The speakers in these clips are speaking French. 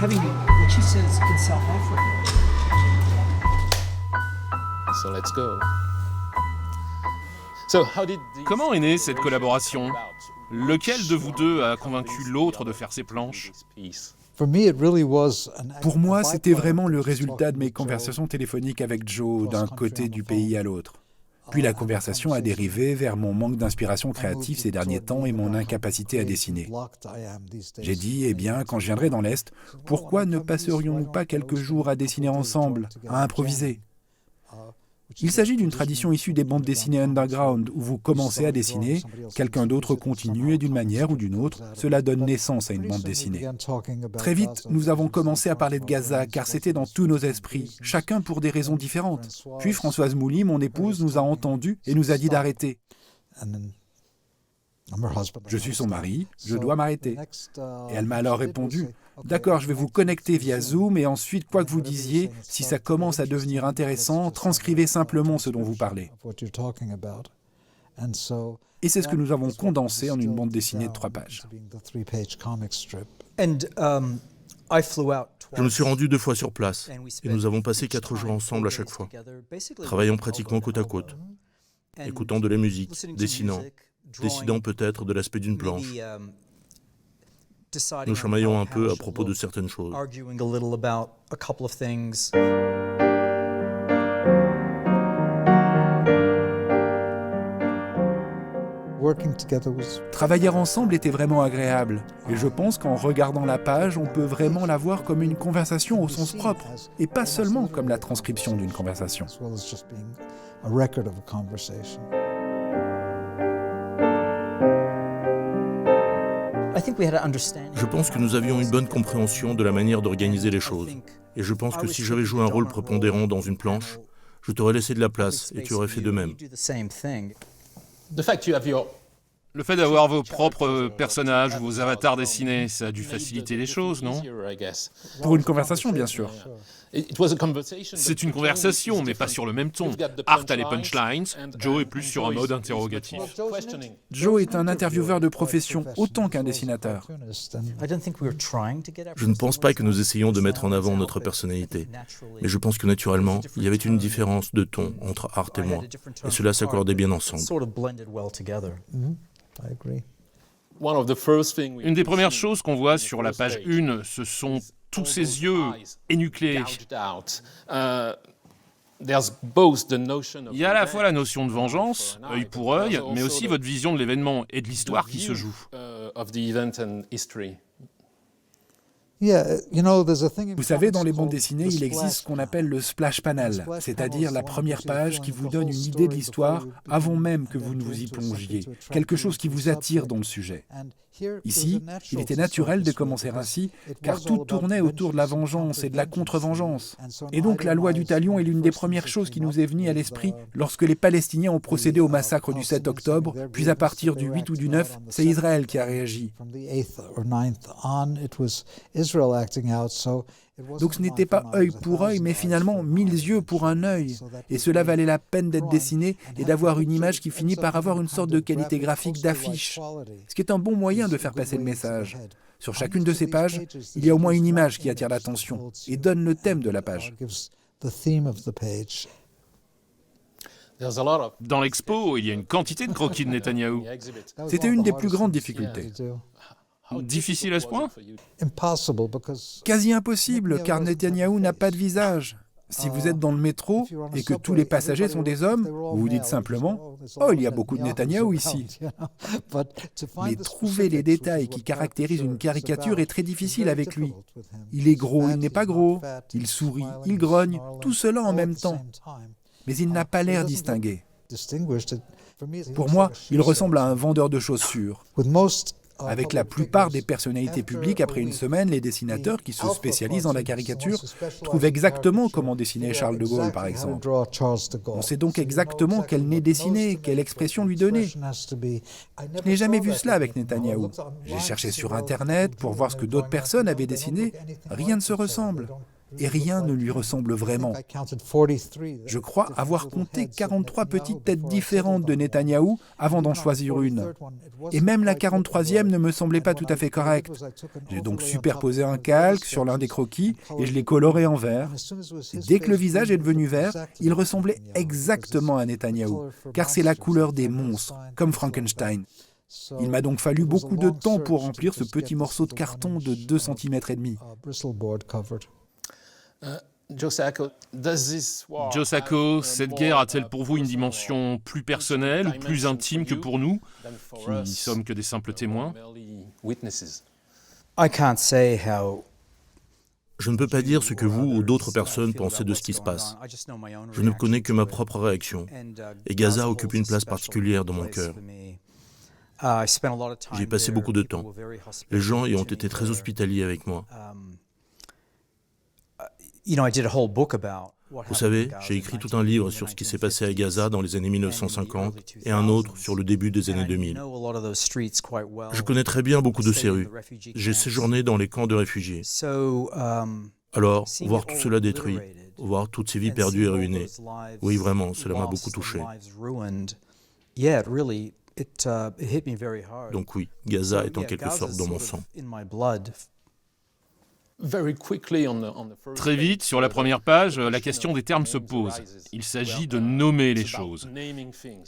having what she says in South Africa. So let's go. Comment est née cette collaboration ? Lequel de vous deux a convaincu l'autre de faire ces planches ? Pour moi, c'était vraiment le résultat de mes conversations téléphoniques avec Joe, d'un côté du pays à l'autre. Puis la conversation a dérivé vers mon manque d'inspiration créative ces derniers temps et mon incapacité à dessiner. J'ai dit, eh bien, quand je viendrai dans l'Est, pourquoi ne passerions-nous pas quelques jours à dessiner ensemble, à improviser ? Il s'agit d'une tradition issue des bandes dessinées underground, où vous commencez à dessiner, quelqu'un d'autre continue et d'une manière ou d'une autre, cela donne naissance à une bande dessinée. Très vite, nous avons commencé à parler de Gaza, car c'était dans tous nos esprits, chacun pour des raisons différentes. Puis Françoise Mouly, mon épouse, nous a entendus et nous a dit d'arrêter. Je suis son mari, je dois m'arrêter. Et elle m'a alors répondu, « D'accord, je vais vous connecter via Zoom et ensuite, quoi que vous disiez, si ça commence à devenir intéressant, transcrivez simplement ce dont vous parlez. » Et c'est ce que nous avons condensé en une bande dessinée de 3 pages. Je me suis rendu 2 fois sur place et nous avons passé 4 jours ensemble à chaque fois, travaillant pratiquement côte à côte, écoutant de la musique, dessinant, décidant peut-être de l'aspect d'une planche. Nous chamaillons un peu à propos de certaines choses. Travailler ensemble était vraiment agréable. Et je pense qu'en regardant la page, on peut vraiment la voir comme une conversation au sens propre, et pas seulement comme la transcription d'une conversation. Je pense que nous avions une bonne compréhension de la manière d'organiser les choses. Et je pense que si j'avais joué un rôle prépondérant dans une planche, je t'aurais laissé de la place et tu aurais fait de même. Le fait d'avoir vos propres personnages, vos avatars dessinés, ça a dû faciliter les choses, non ? Pour une conversation, bien sûr. C'est une conversation, mais pas sur le même ton. Art a les punchlines, Joe est plus sur un mode interrogatif. Joe est un intervieweur de profession, autant qu'un dessinateur. Je ne pense pas que nous essayions de mettre en avant notre personnalité, mais je pense que naturellement, il y avait une différence de ton entre Art et moi, et cela s'accordait bien ensemble. Une des premières choses qu'on voit sur la page 1, ce sont tous ces yeux énucléés. Il y a à la fois la notion de vengeance, œil pour œil, mais aussi votre vision de l'événement et de l'histoire qui se joue. Vous savez, dans les bandes dessinées, il existe ce qu'on appelle le splash panel, c'est-à-dire la première page qui vous donne une idée de l'histoire avant même que vous ne vous y plongiez, quelque chose qui vous attire dans le sujet. Ici, il était naturel de commencer ainsi, car tout tournait autour de la vengeance et de la contre-vengeance. Et donc la loi du talion est l'une des premières choses qui nous est venue à l'esprit lorsque les Palestiniens ont procédé au massacre du 7 octobre, puis à partir du 8 ou du 9, c'est Israël qui a réagi. Donc ce n'était pas œil pour œil, mais finalement 1000 yeux pour un œil. Et cela valait la peine d'être dessiné et d'avoir une image qui finit par avoir une sorte de qualité graphique d'affiche. Ce qui est un bon moyen de faire passer le message. Sur chacune de ces pages, il y a au moins une image qui attire l'attention et donne le thème de la page. Dans l'expo, il y a une quantité de croquis de Netanyahou. C'était une des plus grandes difficultés. Difficile à ce point ? Quasi impossible, car Netanyahou n'a pas de visage. Si vous êtes dans le métro et que tous les passagers sont des hommes, vous vous dites simplement « Oh, il y a beaucoup de Netanyahou ici ». Mais trouver les détails qui caractérisent une caricature est très difficile avec lui. Il est gros, il n'est pas gros, il sourit, il grogne, tout cela en même temps. Mais il n'a pas l'air distingué. Pour moi, il ressemble à un vendeur de chaussures. Avec la plupart des personnalités publiques, après une semaine, les dessinateurs qui se spécialisent dans la caricature trouvent exactement comment dessiner Charles de Gaulle, par exemple. On sait donc exactement quel nez dessiner, quelle expression lui donner. Je n'ai jamais vu cela avec Netanyahou. J'ai cherché sur Internet pour voir ce que d'autres personnes avaient dessiné. Rien ne se ressemble. et rien ne lui ressemble vraiment. Je crois avoir compté 43 petites têtes différentes de Netanyahou avant d'en choisir une. Et même la 43e ne me semblait pas tout à fait correcte. J'ai donc superposé un calque sur l'un des croquis et je l'ai coloré en vert. Et dès que le visage est devenu vert, il ressemblait exactement à Netanyahou, car c'est la couleur des monstres, comme Frankenstein. Il m'a donc fallu beaucoup de temps pour remplir ce petit morceau de carton de 2,5 cm. Joe Sacco, cette guerre a-t-elle pour vous une dimension plus personnelle ou plus intime que pour nous, qui n'y sommes que des simples témoins? Je ne peux pas dire ce que vous ou d'autres personnes pensaient de ce qui se passe. Je ne connais que ma propre réaction. Et Gaza occupe une place particulière dans mon cœur. J'y ai passé beaucoup de temps. Les gens y ont été très hospitaliers avec moi. Vous savez, j'ai écrit tout un livre sur ce qui s'est passé à Gaza dans les années 1950 et un autre sur le début des années 2000. Je connais très bien beaucoup de ces rues. J'ai séjourné dans les camps de réfugiés. Alors, voir tout cela détruit, voir toutes ces vies perdues et ruinées, oui, vraiment, cela m'a beaucoup touché. Donc oui, Gaza est en quelque sorte dans mon sang. Très vite, sur la première page, la question des termes se pose. Il s'agit de nommer les choses.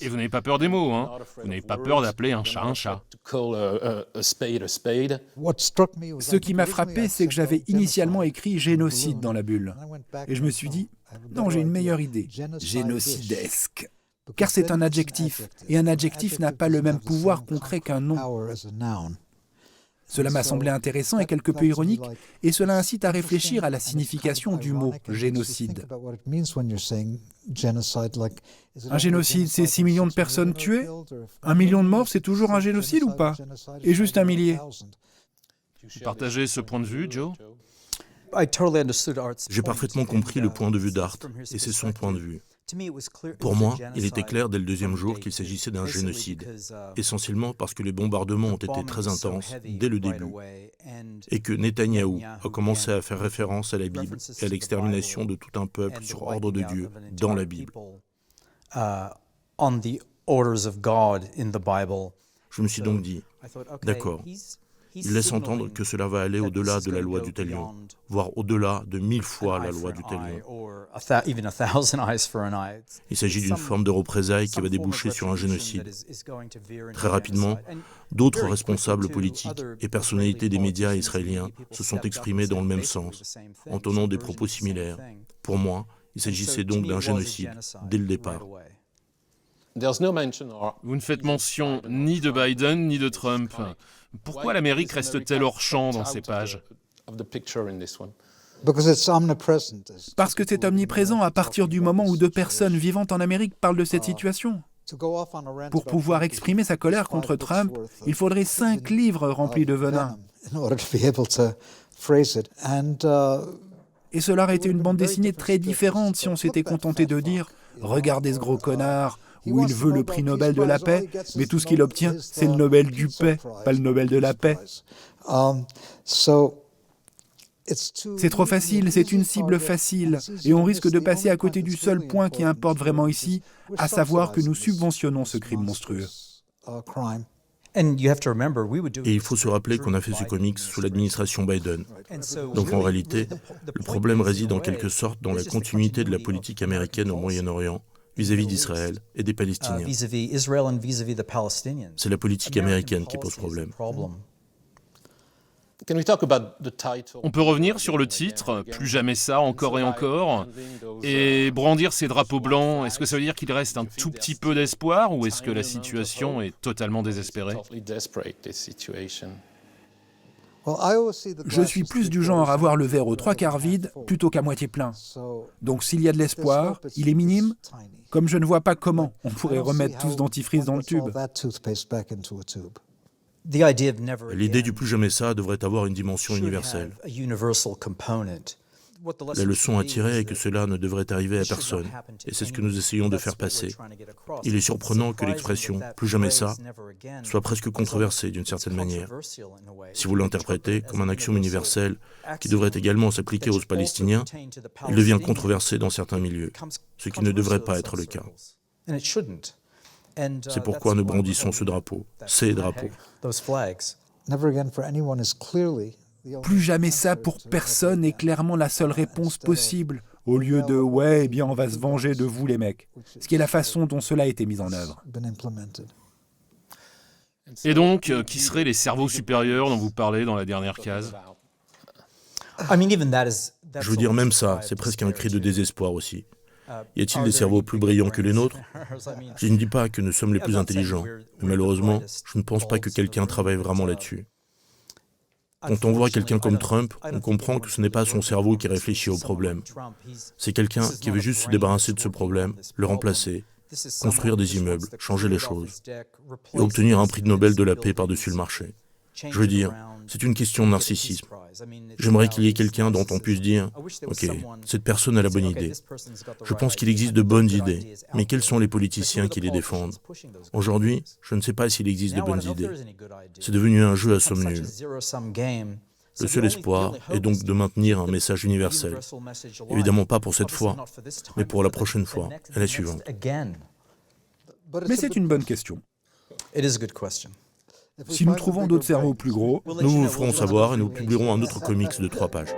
Et vous n'avez pas peur des mots, hein? Vous n'avez pas peur d'appeler un chat un chat. Ce qui m'a frappé, c'est que j'avais initialement écrit « génocide » dans la bulle. Et je me suis dit, non, j'ai une meilleure idée, génocidesque. Car c'est un adjectif, et un adjectif n'a pas le même pouvoir concret qu'un nom. Cela m'a semblé intéressant et quelque peu ironique, et cela incite à réfléchir à la signification du mot « génocide ». Un génocide, c'est 6 millions de personnes tuées? 1 million de morts, c'est toujours un génocide ou pas? Et juste 1 millier? Vous partagez ce point de vue, Joe? J'ai parfaitement compris le point de vue d'Art, et c'est son point de vue. Pour moi, il était clair dès le deuxième jour qu'il s'agissait d'un génocide, essentiellement parce que les bombardements ont été très intenses dès le début, et que Netanyahou a commencé à faire référence à la Bible et à l'extermination de tout un peuple sur ordre de Dieu dans la Bible. Je me suis donc dit, d'accord, il laisse entendre que cela va aller au-delà de la loi du talion, voire au-delà de 1000 fois la loi du talion. Il s'agit d'une forme de représailles qui va déboucher sur un génocide. Très rapidement, d'autres responsables politiques et personnalités des médias israéliens se sont exprimés dans le même sens, en tenant des propos similaires. Pour moi, il s'agissait donc d'un génocide, dès le départ. Vous ne faites mention ni de Biden ni de Trump. Pourquoi l'Amérique reste-t-elle hors champ dans ces pages? Parce que c'est omniprésent à partir du moment où 2 personnes vivant en Amérique parlent de cette situation. Pour pouvoir exprimer sa colère contre Trump, il faudrait 5 livres remplis de venin. Et cela aurait été une bande dessinée très différente si on s'était contenté de dire « Regardez ce gros connard !» où il veut le prix Nobel de la paix, mais tout ce qu'il obtient, c'est le Nobel du paix, pas le Nobel de la paix. C'est trop facile, c'est une cible facile, et on risque de passer à côté du seul point qui importe vraiment ici, à savoir que nous subventionnons ce crime monstrueux. Et il faut se rappeler qu'on a fait ce comics sous l'administration Biden. Donc en réalité, le problème réside en quelque sorte dans la continuité de la politique américaine au Moyen-Orient, vis-à-vis d'Israël et des Palestiniens. C'est la politique américaine qui pose problème. On peut revenir sur le titre, « Plus jamais ça, encore et encore », et brandir ces drapeaux blancs. Est-ce que ça veut dire qu'il reste un tout petit peu d'espoir, ou est-ce que la situation est totalement désespérée? Je suis plus du genre à voir le verre aux 3/4 vide plutôt qu'à moitié plein. Donc s'il y a de l'espoir, il est minime, comme je ne vois pas comment on pourrait remettre tout ce dentifrice dans le tube. L'idée du plus jamais ça devrait avoir une dimension universelle. La leçon à tirer est que cela ne devrait arriver à personne, et c'est ce que nous essayons de faire passer. Il est surprenant que l'expression « plus jamais ça » soit presque controversée d'une certaine manière. Si vous l'interprétez comme un axiome universel qui devrait également s'appliquer aux Palestiniens, il devient controversé dans certains milieux, ce qui ne devrait pas être le cas. C'est pourquoi nous brandissons ce drapeau, ces drapeaux. Plus jamais ça pour personne est clairement la seule réponse possible, au lieu de « ouais, eh bien on va se venger de vous les mecs », ce qui est la façon dont cela a été mis en œuvre. Et donc, qui seraient les cerveaux supérieurs dont vous parlez dans la dernière case? Je veux dire, même ça, c'est presque un cri de désespoir aussi. Y a-t-il des cerveaux plus brillants que les nôtres? Je ne dis pas que nous sommes les plus intelligents, mais malheureusement, je ne pense pas que quelqu'un travaille vraiment là-dessus. Quand on voit quelqu'un comme Trump, on comprend que ce n'est pas son cerveau qui réfléchit au problème. C'est quelqu'un qui veut juste se débarrasser de ce problème, le remplacer, construire des immeubles, changer les choses, et obtenir un prix de Nobel de la paix par-dessus le marché. Je veux dire, c'est une question de narcissisme. J'aimerais qu'il y ait quelqu'un dont on puisse dire « Ok, cette personne a la bonne idée. Je pense qu'il existe de bonnes idées, mais quels sont les politiciens qui les défendent ?» Aujourd'hui, je ne sais pas s'il existe de bonnes idées. C'est devenu un jeu à somme nulle. Le seul espoir est donc de maintenir un message universel. Évidemment pas pour cette fois, mais pour la prochaine fois et la suivante. Mais c'est une bonne question. Si nous trouvons d'autres cerveaux plus gros, Nous vous le ferons savoir et nous publierons un autre comics de 3 pages.